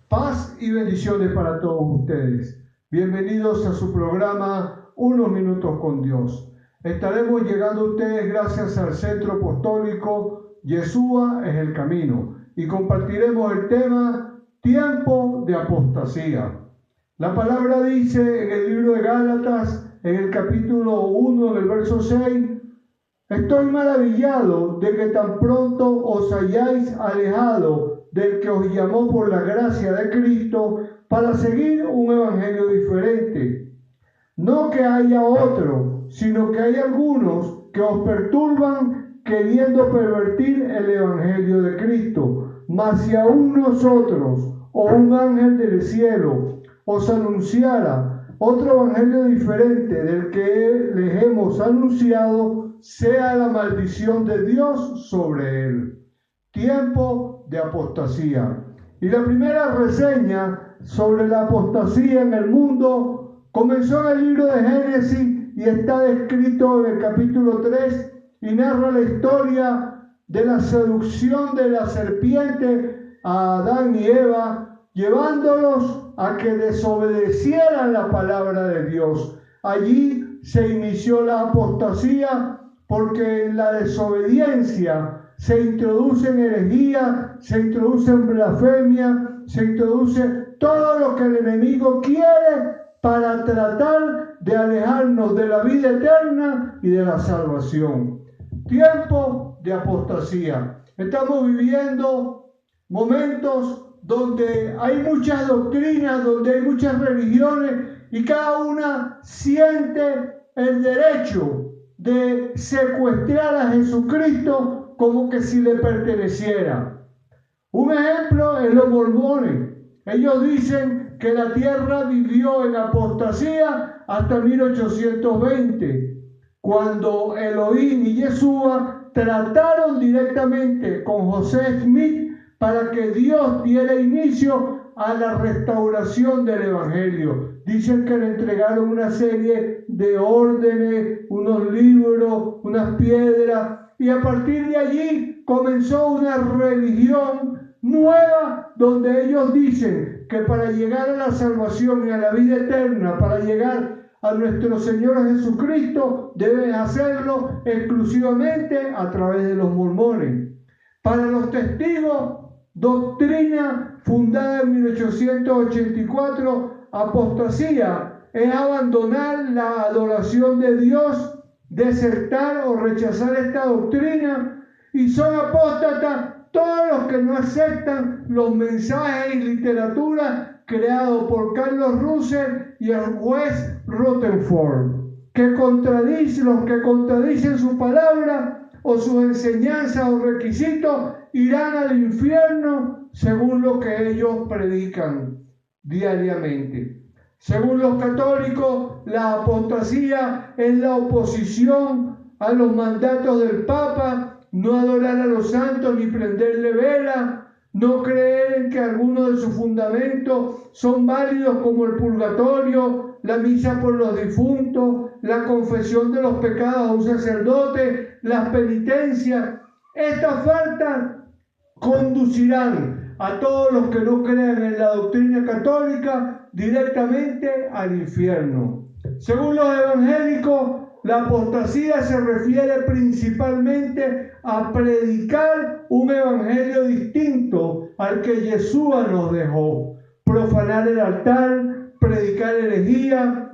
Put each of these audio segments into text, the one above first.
Paz y bendiciones para todos ustedes. Bienvenidos a su programa Unos Minutos con Dios. Estaremos llegando a ustedes gracias al Centro Apostólico Yeshua es el Camino y compartiremos el tema Tiempo de Apostasía. La palabra dice en el libro de Gálatas, en el capítulo 1, del verso 6, estoy maravillado de que tan pronto os hayáis alejado del que os llamó por la gracia de Cristo para seguir un evangelio diferente. No que haya otro, sino que hay algunos que os perturban queriendo pervertir el evangelio de Cristo. Mas si aún nosotros o un ángel del cielo os anunciara otro evangelio diferente del que les hemos anunciado, sea la maldición de Dios sobre él. Tiempo de apostasía. Y la primera reseña sobre la apostasía en el mundo comenzó en el libro de Génesis y está descrito en el capítulo 3 y narra la historia de la seducción de la serpiente a Adán y Eva, llevándolos a que desobedecieran la palabra de Dios. Allí se inició la apostasía porque en la desobediencia se introduce en herejía, se introduce en blasfemia, se introduce todo lo que el enemigo quiere para tratar de alejarnos de la vida eterna y de la salvación. Tiempo de apostasía. Estamos viviendo momentos donde hay muchas doctrinas, donde hay muchas religiones y cada una siente el derecho de secuestrar a Jesucristo como que si le perteneciera. Un ejemplo es los mormones. Ellos dicen que la tierra vivió en apostasía hasta 1820, cuando Elohim y Yeshua trataron directamente con José Smith para que Dios diera inicio a la restauración del Evangelio. Dicen que le entregaron una serie de órdenes, unos libros, unas piedras, y a partir de allí comenzó una religión nueva donde ellos dicen que para llegar a la salvación y a la vida eterna, para llegar a nuestro Señor Jesucristo, deben hacerlo exclusivamente a través de los mormones. Para los testigos, doctrina fundada en 1884, apostasía es abandonar la adoración de Dios, desertar o rechazar esta doctrina, y son apóstatas todos los que no aceptan los mensajes y literatura creados por Carlos Russell y el juez Rutherford, los que contradicen su palabra o sus enseñanzas o requisitos irán al infierno según lo que ellos predican diariamente. Según los católicos, la apostasía es la oposición a los mandatos del Papa, no adorar a los santos ni prenderle vela, no creer en que algunos de sus fundamentos son válidos como el purgatorio, la misa por los difuntos, la confesión de los pecados a un sacerdote, las penitencias. Estas faltas conducirán a todos los que no crean en la doctrina católica directamente al infierno. Según los evangélicos, la apostasía se refiere principalmente a predicar un evangelio distinto al que Yeshua nos dejó, profanar el altar, predicar herejía,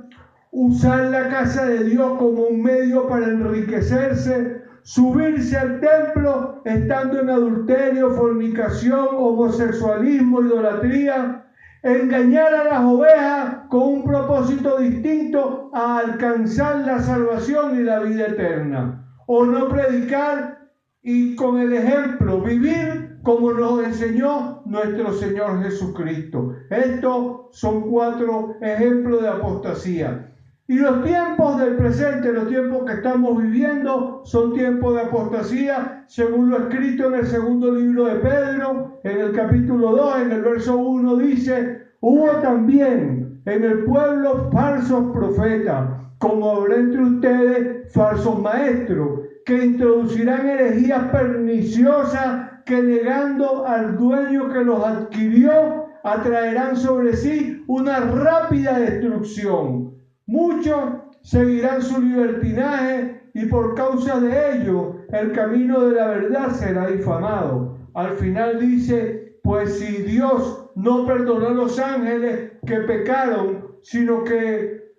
usar la casa de Dios como un medio para enriquecerse, subirse al templo estando en adulterio, fornicación, homosexualismo, idolatría, engañar a las ovejas con un propósito distinto a alcanzar la salvación y la vida eterna, o no predicar y con el ejemplo vivir como nos enseñó nuestro Señor Jesucristo. Estos son 4 ejemplos de apostasía. Y los tiempos del presente, los tiempos que estamos viviendo, son tiempos de apostasía, según lo escrito en el segundo libro de Pedro, en el capítulo 2, en el verso 1, dice: hubo también en el pueblo falsos profetas, como habrá entre ustedes falsos maestros, que introducirán herejías perniciosas, que negando al dueño que los adquirió, atraerán sobre sí una rápida destrucción. Muchos seguirán su libertinaje y por causa de ello el camino de la verdad será difamado. Al final dice, pues si Dios no perdonó a los ángeles que pecaron, sino que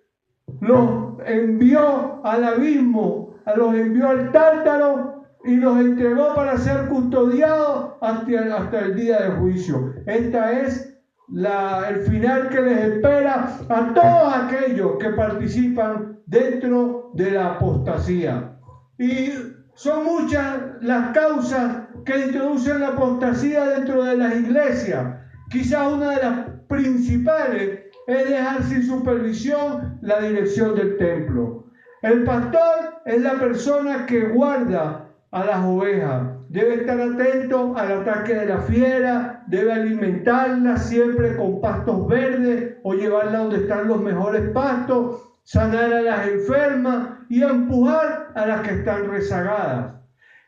los envió al abismo, los envió al tártaro y los entregó para ser custodiados hasta el día del juicio. Esta es el final que les espera a todos aquellos que participan dentro de la apostasía. Y son muchas las causas que introducen la apostasía dentro de las iglesias. Quizás una de las principales es dejar sin supervisión la dirección del templo. El pastor es la persona que guarda a las ovejas. Debe estar atento al ataque de la fiera, debe alimentarlas siempre con pastos verdes o llevarla donde están los mejores pastos, sanar a las enfermas y empujar a las que están rezagadas.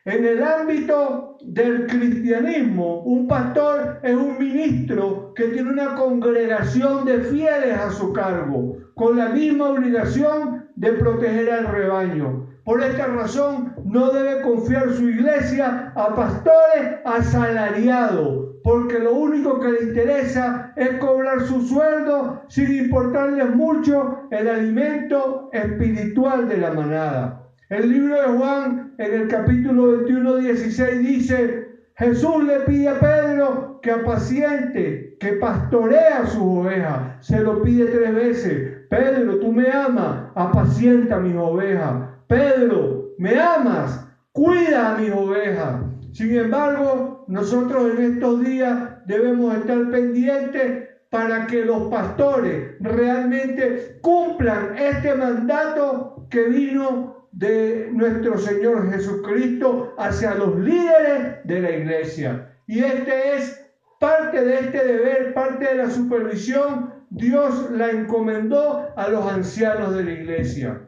En el ámbito del cristianismo, un pastor es un ministro que tiene una congregación de fieles a su cargo, con la misma obligación de proteger al rebaño. Por esta razón, no debe confiar su iglesia a pastores asalariados, porque lo único que le interesa es cobrar su sueldo sin importarles mucho el alimento espiritual de la manada. El libro de Juan, en el capítulo 21, 16, dice, Jesús le pide a Pedro que apaciente, que pastoree a sus ovejas. Se lo pide 3 veces. Pedro, tú me amas, apacienta mis ovejas. Pedro, me amas, cuida a mis ovejas. Sin embargo, nosotros en estos días debemos estar pendientes para que los pastores realmente cumplan este mandato que vino de nuestro Señor Jesucristo hacia los líderes de la iglesia. Y este es parte de este deber, parte de la supervisión. Dios la encomendó a los ancianos de la iglesia.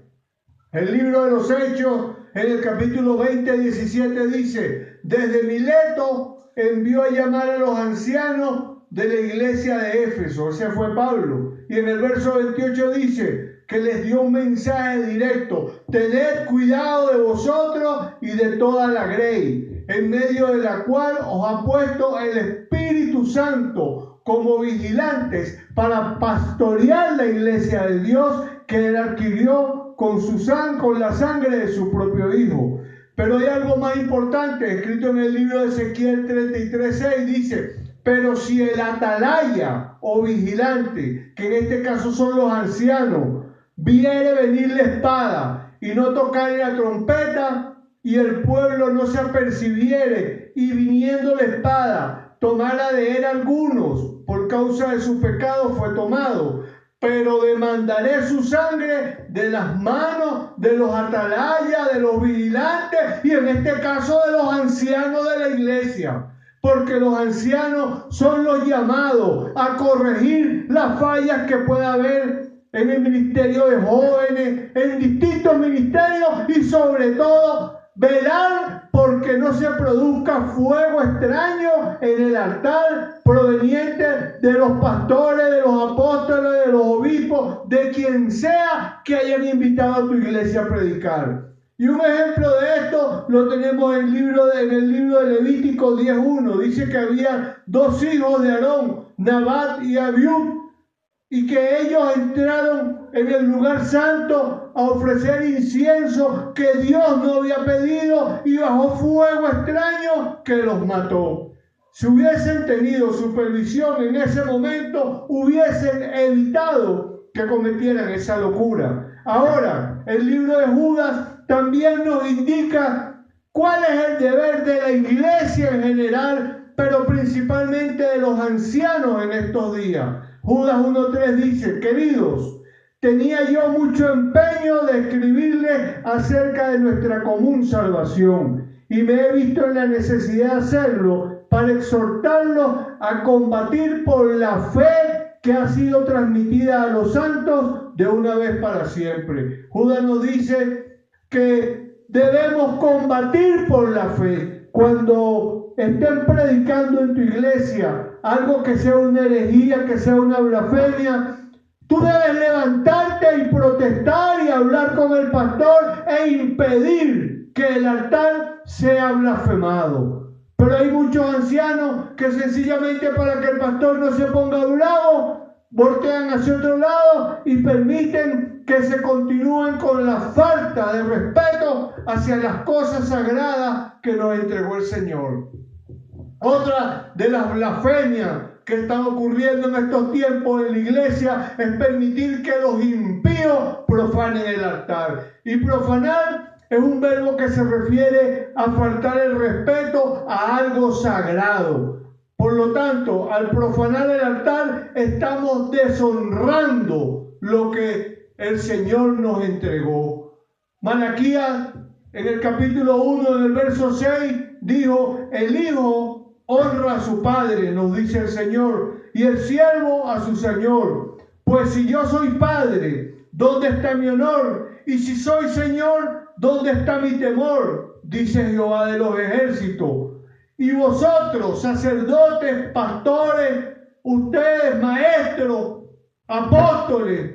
El libro de los Hechos, en el capítulo 20, 17 dice, desde Mileto envió a llamar a los ancianos de la iglesia de Éfeso. Ese fue Pablo. Y en el verso 28 dice que les dio un mensaje directo. Tened cuidado de vosotros y de toda la grey, en medio de la cual os ha puesto el Espíritu Santo como vigilantes para pastorear la iglesia de Dios que él adquirió con la sangre de su propio Hijo. Pero hay algo más importante, escrito en el libro de Ezequiel 33:6, dice, pero si el atalaya o vigilante, que en este caso son los ancianos, viere venir la espada y no tocarle la trompeta, y el pueblo no se apercibiere, y viniendo la espada, tomara de él algunos, por causa de su pecado fue tomado, pero demandaré su sangre de las manos de los atalayas, de los vigilantes, y en este caso de los ancianos de la iglesia. Porque los ancianos son los llamados a corregir las fallas que pueda haber en el ministerio de jóvenes, en distintos ministerios y sobre todo velar porque no se produzca fuego extraño en el altar proveniente de los pastores, de los apóstoles, de los obispos, de quien sea que hayan invitado a tu iglesia a predicar. Y un ejemplo de esto lo tenemos en el libro de Levítico 10:1. Dice que había 2 hijos de Aarón, Nabat y Abiud, y que ellos entraron en el lugar santo a ofrecer incienso que Dios no había pedido, y bajó fuego extraño que los mató. Si hubiesen tenido supervisión en ese momento, hubiesen evitado que cometieran esa locura. Ahora, el libro de Judas también nos indica cuál es el deber de la iglesia en general, pero principalmente de los ancianos en estos días. Judas 1:3 dice, queridos, tenía yo mucho empeño de escribirles acerca de nuestra común salvación, y me he visto en la necesidad de hacerlo para exhortarlos a combatir por la fe que ha sido transmitida a los santos de una vez para siempre. Judas nos dice que debemos combatir por la fe. Cuando estén predicando en tu iglesia algo que sea una herejía, que sea una blasfemia, tú debes levantarte y protestar y hablar con el pastor e impedir que el altar sea blasfemado. Pero hay muchos ancianos que sencillamente para que el pastor no se ponga bravo, voltean hacia otro lado y permiten que se continúen con la falta de respeto hacia las cosas sagradas que nos entregó el Señor. Otra de las blasfemias que están ocurriendo en estos tiempos en la iglesia es permitir que los impíos profanen el altar. Y profanar es un verbo que se refiere a faltar el respeto a algo sagrado. Por lo tanto, al profanar el altar, estamos deshonrando lo que el Señor nos entregó. Malaquías, en el capítulo 1, en el verso 6, dijo: el hijo honra a su padre, nos dice el Señor, y el siervo a su señor. Pues si yo soy padre, ¿dónde está mi honor? Y si soy señor, ¿dónde está mi temor? Dice Jehová de los ejércitos. Y vosotros, sacerdotes, pastores, ustedes, maestros, apóstoles,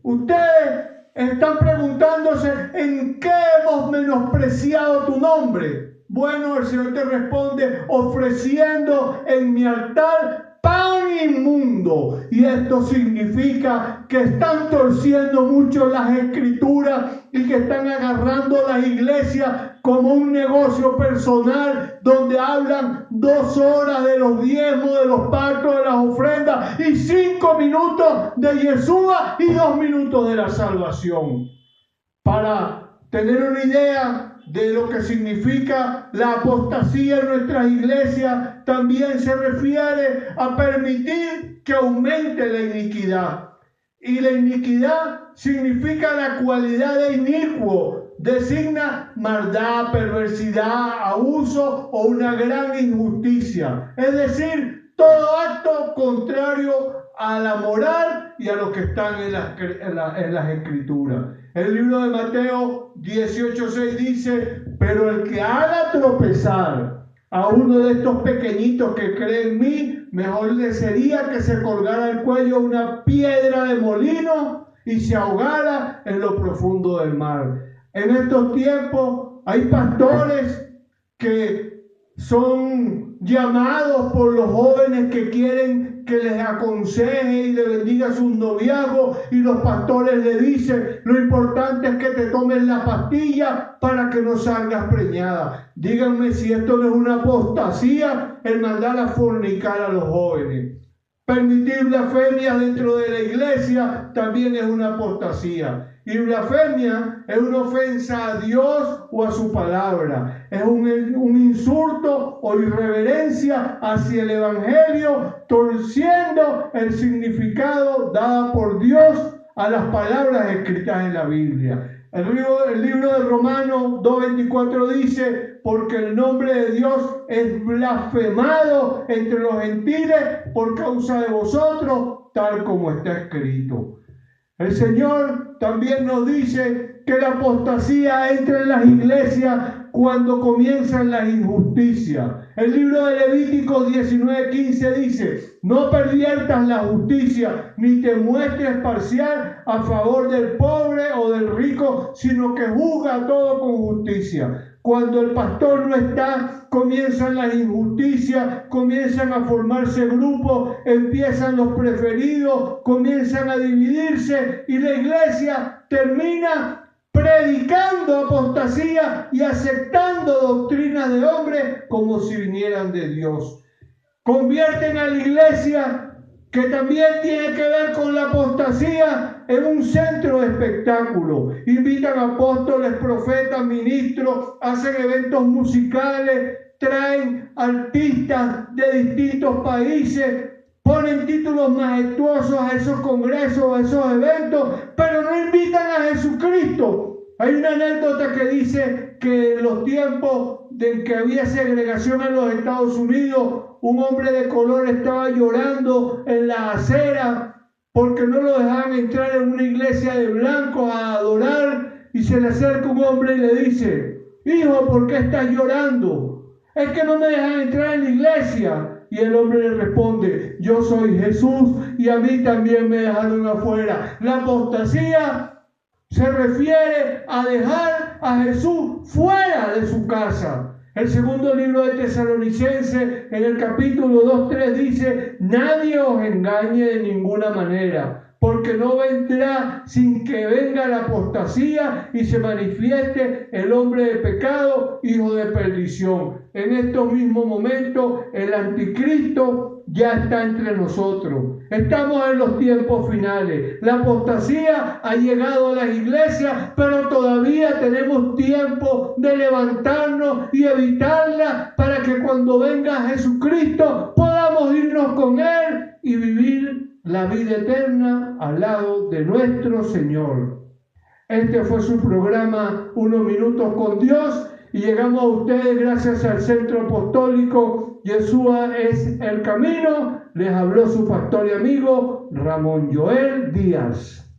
ustedes están preguntándose: ¿en qué hemos menospreciado tu nombre? Bueno, el Señor te responde: ofreciendo en mi altar pan inmundo. Y esto significa que están torciendo mucho las escrituras y que están agarrando las iglesias como un negocio personal, donde hablan 2 horas de los diezmos, de los pactos, de las ofrendas, y 5 minutos de Yeshua y 2 minutos de la salvación. Para tener una idea de lo que significa la apostasía en nuestras iglesias, también se refiere a permitir que aumente la iniquidad. Y la iniquidad significa la cualidad de inicuo. Designa maldad, perversidad, abuso o una gran injusticia. Es decir, todo acto contrario a la moral y a lo que están en las escrituras. El libro de Mateo 18:6 dice: pero el que haga tropezar a uno de estos pequeñitos que cree en mí, mejor le sería que se colgara al cuello una piedra de molino y se ahogara en lo profundo del mar. En estos tiempos hay pastores que son llamados por los jóvenes que quieren que les aconseje y le bendiga sus noviazgos, y los pastores le dicen: lo importante es que te tomes la pastilla para que no salgas preñada. Díganme si esto no es una apostasía, el mandar a fornicar a los jóvenes. Permitir blasfemia dentro de la iglesia también es una apostasía. Y blasfemia es una ofensa a Dios o a su palabra. Es un insulto o irreverencia hacia el Evangelio, torciendo el significado dado por Dios a las palabras escritas en la Biblia. El libro de Romanos 2:24 dice: porque el nombre de Dios es blasfemado entre los gentiles por causa de vosotros, tal como está escrito. El Señor también nos dice que la apostasía entra en las iglesias cuando comienzan las injusticias. El libro de Levítico 19:15 dice: no perviertas la justicia, ni te muestres parcial a favor del pobre o del rico, sino que juzga todo con justicia. Cuando el pastor no está, comienzan las injusticias, comienzan a formarse grupos, empiezan los preferidos, comienzan a dividirse, y la iglesia termina predicando apostasía y aceptando doctrinas de hombres como si vinieran de Dios. Convierten a la iglesia, que también tiene que ver con la apostasía, en un centro de espectáculo. Invitan apóstoles, profetas, ministros, hacen eventos musicales, traen artistas de distintos países, ponen títulos majestuosos a esos congresos, a esos eventos, pero no invitan a Jesucristo. Hay una anécdota que dice que en los tiempos en que había segregación en los Estados Unidos, un hombre de color estaba llorando en la acera porque no lo dejaban entrar en una iglesia de blancos a adorar, y se le acerca un hombre y le dice: hijo, ¿por qué estás llorando? Es que no me dejan entrar en la iglesia. Y el hombre le responde, yo soy Jesús y a mí también me dejaron afuera. La apostasía se refiere a dejar a Jesús fuera de su casa. El segundo libro de Tesalonicenses, en el capítulo 2:3 dice, nadie os engañe de ninguna manera, porque no vendrá sin que venga la apostasía y se manifieste el hombre de pecado, hijo de perdición. En estos mismos momentos, el anticristo ya está entre nosotros. Estamos en los tiempos finales. La apostasía ha llegado a las iglesias, pero todavía tenemos tiempo de levantarnos y evitarla para que cuando venga Jesucristo podamos irnos con Él y vivir la vida eterna al lado de nuestro Señor. Este fue su programa Unos Minutos con Dios y llegamos a ustedes gracias al Centro Apostólico Yeshua es el Camino. Les habló su pastor y amigo Ramón Joel Díaz.